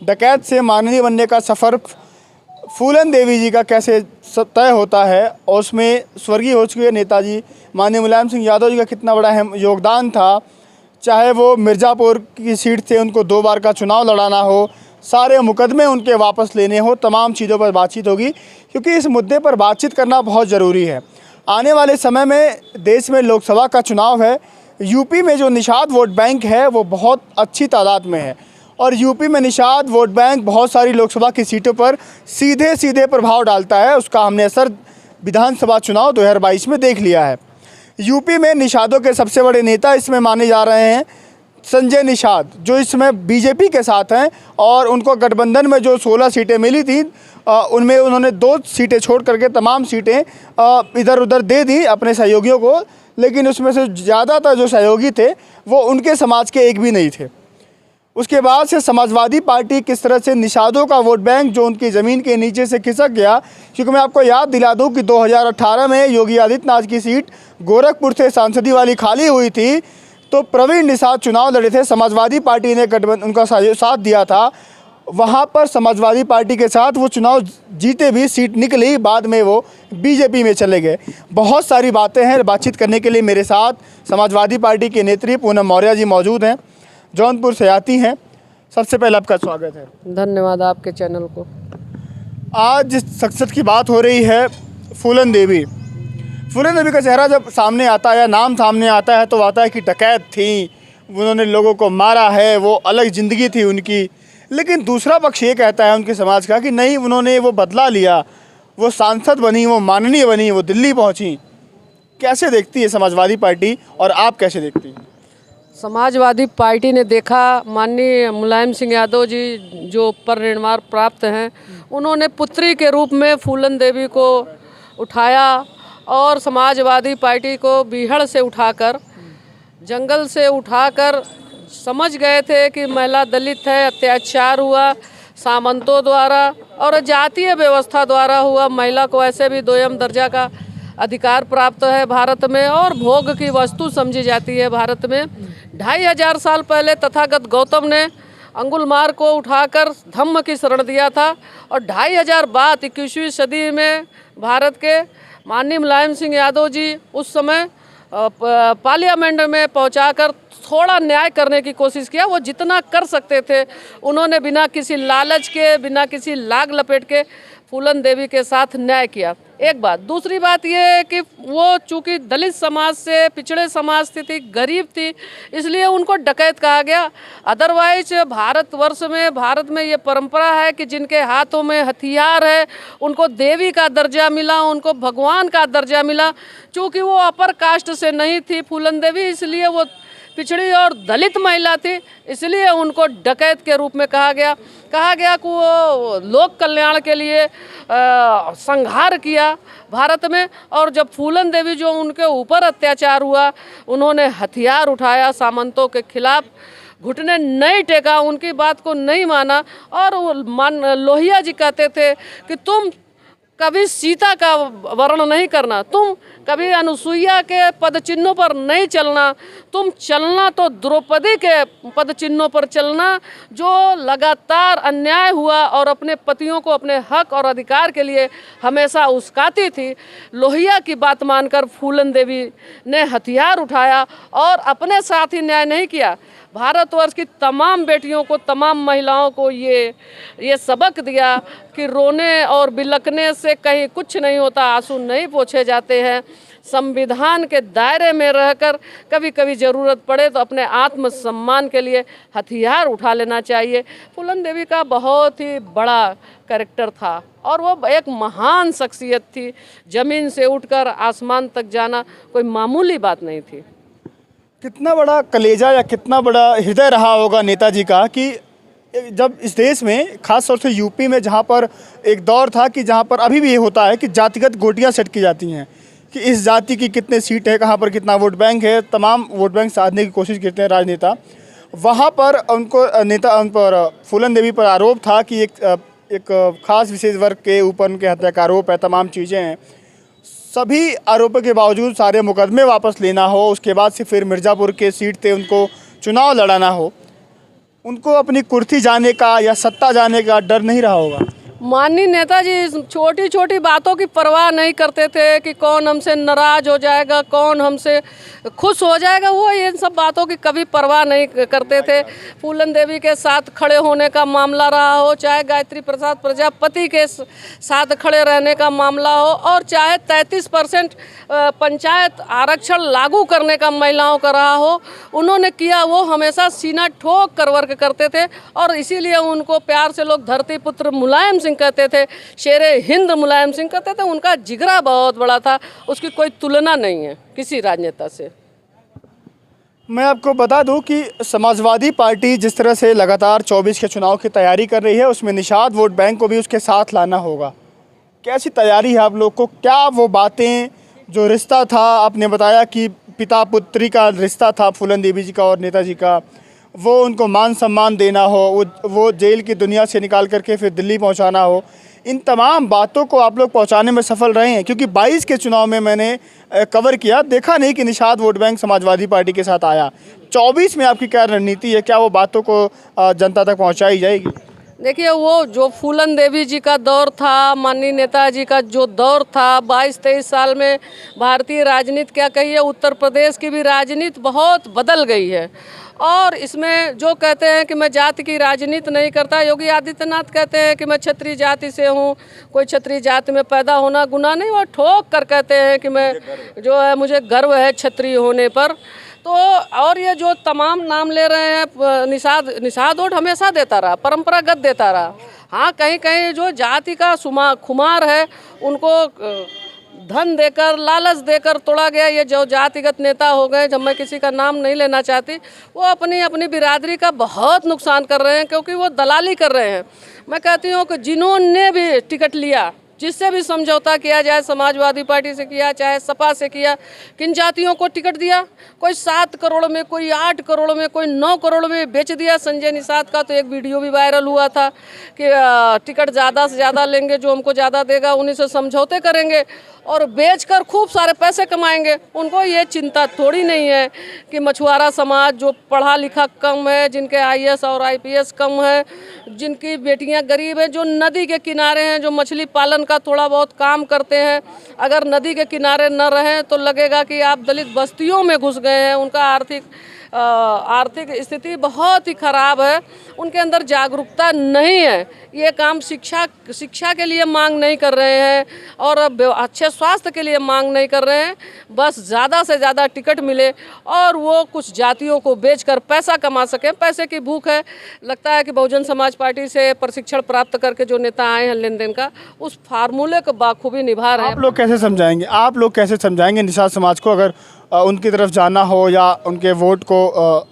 डकैत से माननीय बनने का सफ़र फूलन देवी जी का कैसे तय होता है और उसमें स्वर्गीय हो चुके नेताजी माननीय मुलायम सिंह यादव जी का कितना बड़ा अहम योगदान था। चाहे वो मिर्ज़ापुर की सीट से उनको 2 बार का चुनाव लड़ाना हो, सारे मुकदमे उनके वापस लेने हो, तमाम चीज़ों पर बातचीत होगी, क्योंकि इस मुद्दे पर बातचीत करना बहुत ज़रूरी है। आने वाले समय में देश में लोकसभा का चुनाव है। यूपी में जो निषाद वोट बैंक है वो बहुत अच्छी तादाद में है और यूपी में निषाद वोट बैंक बहुत सारी लोकसभा की सीटों पर सीधे सीधे प्रभाव डालता है। उसका हमने असर विधानसभा चुनाव 2022 में देख लिया है। यूपी में निषादों के सबसे बड़े नेता इसमें माने जा रहे हैं संजय निषाद, जो इसमें बीजेपी के साथ हैं और उनको गठबंधन में जो 16 सीटें मिली थी उनमें उन्होंने 2 सीटें छोड़ करके तमाम सीटें इधर उधर दे दी अपने सहयोगियों को, लेकिन उसमें से ज़्यादातर जो सहयोगी थे वो उनके समाज के एक भी नहीं थे। उसके बाद से समाजवादी पार्टी किस तरह से निषादों का वोट बैंक जो उनकी ज़मीन के नीचे से खिसक गया, क्योंकि मैं आपको याद दिला दूं कि 2018 में योगी आदित्यनाथ की सीट गोरखपुर से सांसदी वाली खाली हुई थी, तो प्रवीण निषाद चुनाव लड़े थे। समाजवादी पार्टी ने गठबंधन उनका साथ दिया था, वहाँ पर समाजवादी पार्टी के साथ वो चुनाव जीते भी, सीट निकली, बाद में वो बीजेपी में चले गए। बहुत सारी बातें हैं, बातचीत करने के लिए मेरे साथ समाजवादी पार्टी के नेत्री पूनम मौर्य जी मौजूद हैं, जौनपुर से आती हैं। सबसे पहले आपका स्वागत है। धन्यवाद आपके चैनल को। आज जिस शख्सियत की बात हो रही है फूलन देवी का चेहरा जब सामने आता है या नाम सामने आता है तो आता है कि डकैत थी, उन्होंने लोगों को मारा है, वो अलग ज़िंदगी थी उनकी। लेकिन दूसरा पक्ष ये कहता है उनके समाज का कि नहीं, उन्होंने वो बदला लिया, वो सांसद बनी, वो माननीय बनी, वो दिल्ली पहुंची। कैसे देखती है समाजवादी पार्टी और आप कैसे देखती हैं? समाजवादी पार्टी ने देखा, माननीय मुलायम सिंह यादव जी जो परिनिर्वाण प्राप्त हैं, उन्होंने पुत्री के रूप में फूलन देवी को उठाया और समाजवादी पार्टी को बीहड़ से उठाकर, जंगल से उठाकर, समझ गए थे कि महिला दलित है, अत्याचार हुआ सामंतों द्वारा और जातीय व्यवस्था द्वारा हुआ। महिला को ऐसे भी 2म दर्जा का अधिकार प्राप्त है भारत में और भोग की वस्तु समझी जाती है भारत में। 2500 साल पहले तथागत गौतम ने अंगुलमार को उठाकर धम्म की शरण दिया था और 2500 बाद 21वीं सदी में भारत के माननीय मुलायम सिंह यादव जी उस समय पार्लियामेंट में पहुंचाकर थोड़ा न्याय करने की कोशिश किया। वो जितना कर सकते थे उन्होंने बिना किसी लालच के, बिना किसी लाग लपेट के फूलन देवी के साथ न्याय किया। एक बात। दूसरी बात ये है कि वो चूँकि दलित समाज से, पिछड़े समाज से थी, गरीब थी, इसलिए उनको डकैत कहा गया। अदरवाइज भारत में ये परंपरा है कि जिनके हाथों में हथियार है उनको देवी का दर्जा मिला, उनको भगवान का दर्जा मिला। चूँकि वो अपर कास्ट से नहीं थी फूलन देवी, इसलिए वो पिछड़ी और दलित महिला थी, इसलिए उनको डकैत के रूप में कहा गया कि वो लोक कल्याण के लिए संहार किया भारत में। और जब फूलन देवी जो उनके ऊपर अत्याचार हुआ, उन्होंने हथियार उठाया सामंतों के खिलाफ, घुटने नहीं टेका, उनकी बात को नहीं माना। और लोहिया जी कहते थे कि तुम कभी सीता का वर्ण नहीं करना, तुम कभी अनुसुईया के पद चिन्हों पर नहीं चलना, तुम चलना तो द्रौपदी के पद चिन्हों पर चलना, जो लगातार अन्याय हुआ और अपने पतियों को अपने हक और अधिकार के लिए हमेशा उस्काती थी। लोहिया की बात मानकर फूलन देवी ने हथियार उठाया और अपने साथ ही न्याय नहीं किया, भारतवर्ष की तमाम बेटियों को, तमाम महिलाओं को ये सबक दिया कि रोने और बिलखने से कहीं कुछ नहीं होता, आंसू नहीं पोंछे जाते हैं। संविधान के दायरे में रहकर कभी कभी ज़रूरत पड़े तो अपने आत्मसम्मान के लिए हथियार उठा लेना चाहिए। फूलन देवी का बहुत ही बड़ा कैरेक्टर था और वो एक महान शख्सियत थी। ज़मीन से उठकर आसमान तक जाना कोई मामूली बात नहीं थी। कितना बड़ा कलेजा या कितना बड़ा हृदय रहा होगा नेताजी का कि जब इस देश में, खास तौर से यूपी में, जहाँ पर एक दौर था कि जहाँ पर अभी भी ये होता है कि जातिगत गोटियाँ सेट की जाती हैं कि इस जाति की कितने सीट है, कहाँ पर कितना वोट बैंक है, तमाम वोट बैंक साधने की कोशिश करते हैं राजनेता। वहाँ पर उन पर फूलन देवी पर आरोप था कि एक खास विशेष वर्ग के ऊपर उनके हत्या का आरोप है, तमाम चीज़ें हैं। सभी आरोपों के बावजूद सारे मुकदमे वापस लेना हो, उसके बाद से फिर मिर्ज़ापुर के सीट से उनको चुनाव लड़ाना हो, उनको अपनी कुर्सी जाने का या सत्ता जाने का डर नहीं रहा होगा? माननीय नेताजी छोटी छोटी बातों की परवाह नहीं करते थे कि कौन हमसे नाराज हो जाएगा, कौन हमसे खुश हो जाएगा, वो इन सब बातों की कभी परवाह नहीं करते थे। फूलन देवी के साथ खड़े होने का मामला रहा हो, चाहे गायत्री प्रसाद प्रजापति के साथ खड़े रहने का मामला हो, और चाहे 33% पंचायत आरक्षण लागू करने का महिलाओं का रहा हो, उन्होंने किया। वो हमेशा सीना ठोक कर वर्क करते थे और इसीलिए उनको प्यार से लोग धरती पुत्र मुलायम सिंह कहते थे, शेरे हिंद मुलायम सिंह कहते थे। उनका जिगरा बहुत बड़ा था, उसकी कोई तुलना नहीं है किसी राजनेता से। मैं आपको बता दूं कि समाजवादी पार्टी जिस तरह से लगातार 24 के चुनाव की तैयारी कर रही है, उसमें निषाद वोट बैंक को भी उसके साथ लाना होगा। कैसी तैयारी है आप लोग को? क्या वो बातें, जो रिश्ता था, आपने बताया कि पिता पुत्री का रिश्ता था फूलन देवी जी का और नेताजी का, वो उनको मान सम्मान देना हो, वो जेल की दुनिया से निकाल करके फिर दिल्ली पहुंचाना हो, इन तमाम बातों को आप लोग पहुंचाने में सफल रहे हैं? क्योंकि 22 के चुनाव में मैंने कवर किया, देखा नहीं कि Nishad vote bank Samajwadi party के साथ आया। 24 में आपकी क्या रणनीति है? क्या वो बातों को जनता तक पहुंचाई जाएगी? देखिए, वो जो फूलन देवी जी का दौर था, माननीय नेताजी का जो दौर था, 22-23 साल में भारतीय राजनीति, क्या कहिए, उत्तर प्रदेश की भी राजनीति बहुत बदल गई है। और इसमें जो कहते हैं कि मैं जाति की राजनीति नहीं करता, योगी आदित्यनाथ कहते हैं कि मैं क्षत्रिय जाति से हूँ, कोई क्षत्रिय जाति में पैदा होना गुनाह नहीं, वो ठोक कर कहते हैं कि मैं जो है, मुझे गर्व है क्षत्रिय होने पर। तो और ये जो तमाम नाम ले रहे हैं, निषाद वोट हमेशा देता रहा, परंपरागत देता रहा। हाँ, कहीं कहीं जो जाति का खुमार है, उनको धन देकर, लालच देकर तोड़ा गया। ये जो जातिगत नेता हो गए, जब मैं किसी का नाम नहीं लेना चाहती, वो अपनी अपनी बिरादरी का बहुत नुकसान कर रहे हैं, क्योंकि वो दलाली कर रहे हैं। मैं कहती हूँ कि जिन्होंने भी टिकट लिया, जिससे भी समझौता किया जाए, समाजवादी पार्टी से किया, चाहे सपा से किया, किन जातियों को टिकट दिया? कोई 7 करोड़ में, कोई 8 करोड़ में, कोई 9 करोड़ में बेच दिया। संजय निषाद का तो एक वीडियो भी वायरल हुआ था कि टिकट ज़्यादा से ज़्यादा लेंगे, जो हमको ज़्यादा देगा उन्हीं से समझौते करेंगे और बेचकर खूब सारे पैसे कमाएंगे। उनको ये चिंता थोड़ी नहीं है कि मछुआरा समाज जो पढ़ा लिखा कम है, जिनके IAS और IPS कम है, जिनकी बेटियां गरीब हैं, जो नदी के किनारे हैं, जो मछली पालन का थोड़ा बहुत काम करते हैं, अगर नदी के किनारे न रहें तो लगेगा कि आप दलित बस्तियों में घुस गए हैं। उनका आर्थिक स्थिति बहुत ही खराब है, उनके अंदर जागरूकता नहीं है। ये काम शिक्षा के लिए मांग नहीं कर रहे हैं और अच्छे स्वास्थ्य के लिए मांग नहीं कर रहे हैं, बस ज़्यादा से ज़्यादा टिकट मिले और वो कुछ जातियों को बेचकर पैसा कमा सकें। पैसे की भूख है। लगता है कि बहुजन समाज पार्टी से प्रशिक्षण प्राप्त करके जो नेता आए हैं लेन देन का, उस फार्मूले को बाखूबी निभा रहे हैं। आप लोग कैसे समझाएंगे निषाद समाज को, अगर उनकी तरफ जाना हो या उनके वोट को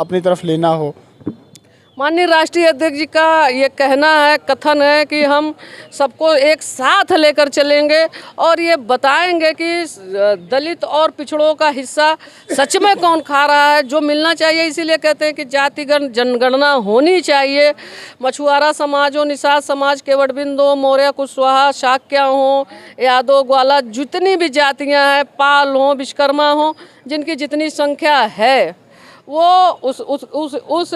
अपनी तरफ लेना हो? माननीय राष्ट्रीय अध्यक्ष जी का ये कहना है, कथन है कि हम सबको एक साथ लेकर चलेंगे और ये बताएंगे कि दलित और पिछड़ों का हिस्सा सच में कौन खा रहा है, जो मिलना चाहिए। इसीलिए कहते हैं कि जातिगत जनगणना होनी चाहिए। मछुआरा समाज हो, निषाद समाज, केवटबिंद हो, मौर्य, कुशवाहा, शाक्य हो, यादव, ग्वाला, जितनी भी जातियाँ हैं, पाल हो, विश्वकर्मा हो, जिनकी जितनी संख्या है, वो उस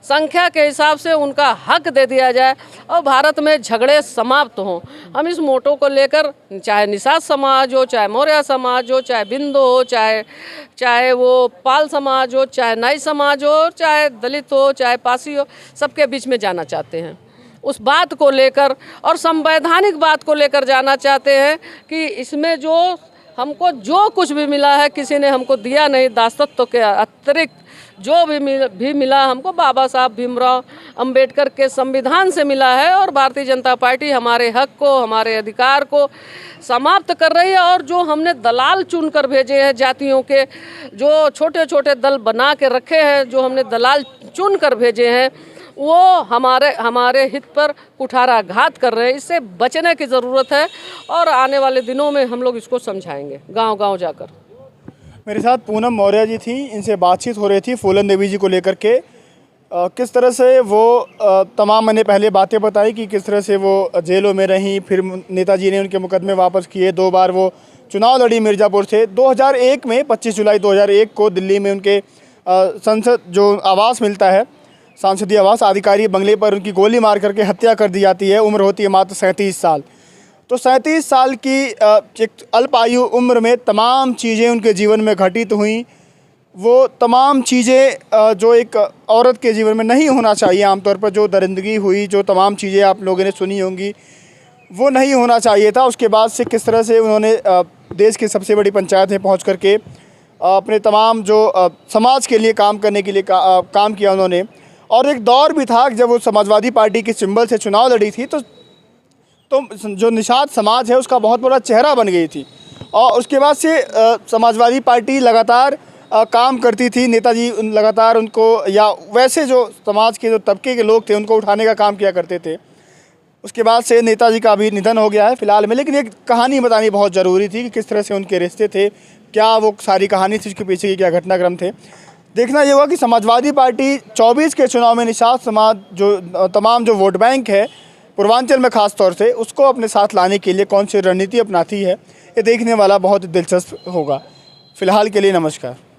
संख्या के हिसाब से उनका हक दे दिया जाए और भारत में झगड़े समाप्त हों। हम इस मोटो को लेकर, चाहे निषाद समाज हो, चाहे मौर्य समाज हो, चाहे बिंदु हो, चाहे वो पाल समाज हो, चाहे नाई समाज हो, चाहे दलित हो, चाहे पासी हो, सबके बीच में जाना चाहते हैं। उस बात को लेकर और संवैधानिक बात को लेकर जाना चाहते हैं कि इसमें जो हमको जो कुछ भी मिला है, किसी ने हमको दिया नहीं। दासत्व के अतिरिक्त जो भी मिला हमको बाबा साहब भीमराव अंबेडकर के संविधान से मिला है और भारतीय जनता पार्टी हमारे हक को, हमारे अधिकार को समाप्त कर रही है। और जो हमने दलाल चुन कर भेजे हैं, जातियों के जो छोटे छोटे दल बना के रखे हैं, जो हमने दलाल चुन कर भेजे हैं, वो हमारे हित पर कुठाराघात कर रहे हैं। इससे बचने की ज़रूरत है और आने वाले दिनों में हम लोग इसको समझाएंगे गांव-गांव जाकर। मेरे साथ पूनम मौर्य जी थी, इनसे बातचीत हो रही थी फूलन देवी जी को लेकर के। किस तरह से वो तमाम मैंने पहले बातें बताई कि किस तरह से वो जेलों में रहीं, फिर नेताजी ने उनके मुकदमे वापस किए, 2 बार वो चुनाव लड़ी मिर्ज़ापुर से। 2001 में 25 जुलाई 2001 को दिल्ली में उनके संसद जो आवास मिलता है, सांसदीय आवास अधिकारी बंगले पर उनकी गोली मार करके हत्या कर दी जाती है। उम्र होती है मात्र 37 साल। तो 37 साल की एक अल्पायु उम्र में तमाम चीज़ें उनके जीवन में घटित हुई। वो तमाम चीज़ें जो एक औरत के जीवन में नहीं होना चाहिए, आमतौर पर जो दरिंदगी हुई, जो तमाम चीज़ें आप लोगों ने सुनी होंगी, वो नहीं होना चाहिए था। उसके बाद से किस तरह से उन्होंने देश की सबसे बड़ी पंचायत में पहुंच करके अपने तमाम जो समाज के लिए काम करने के लिए काम किया उन्होंने। और एक दौर भी था जब वो समाजवादी पार्टी के सिंबल से चुनाव लड़ी थी, तो जो निषाद समाज है उसका बहुत बड़ा चेहरा बन गई थी। और उसके बाद से समाजवादी पार्टी लगातार काम करती थी। नेताजी लगातार उनको, या वैसे जो समाज के जो तबके के लोग थे उनको उठाने का काम किया करते थे। उसके बाद से नेताजी का भी निधन हो गया है फ़िलहाल में, लेकिन एक कहानी बतानी बहुत ज़रूरी थी कि किस तरह से उनके रिश्ते थे, क्या वो सारी कहानी थी, उसके पीछे की क्या घटनाक्रम थे। देखना ये हुआ कि समाजवादी पार्टी 24 के चुनाव में निषाद समाज जो तमाम जो वोट बैंक है पूर्वांचल में ख़ास तौर से, उसको अपने साथ लाने के लिए कौन सी रणनीति अपनाती है, ये देखने वाला बहुत दिलचस्प होगा। फ़िलहाल के लिए नमस्कार।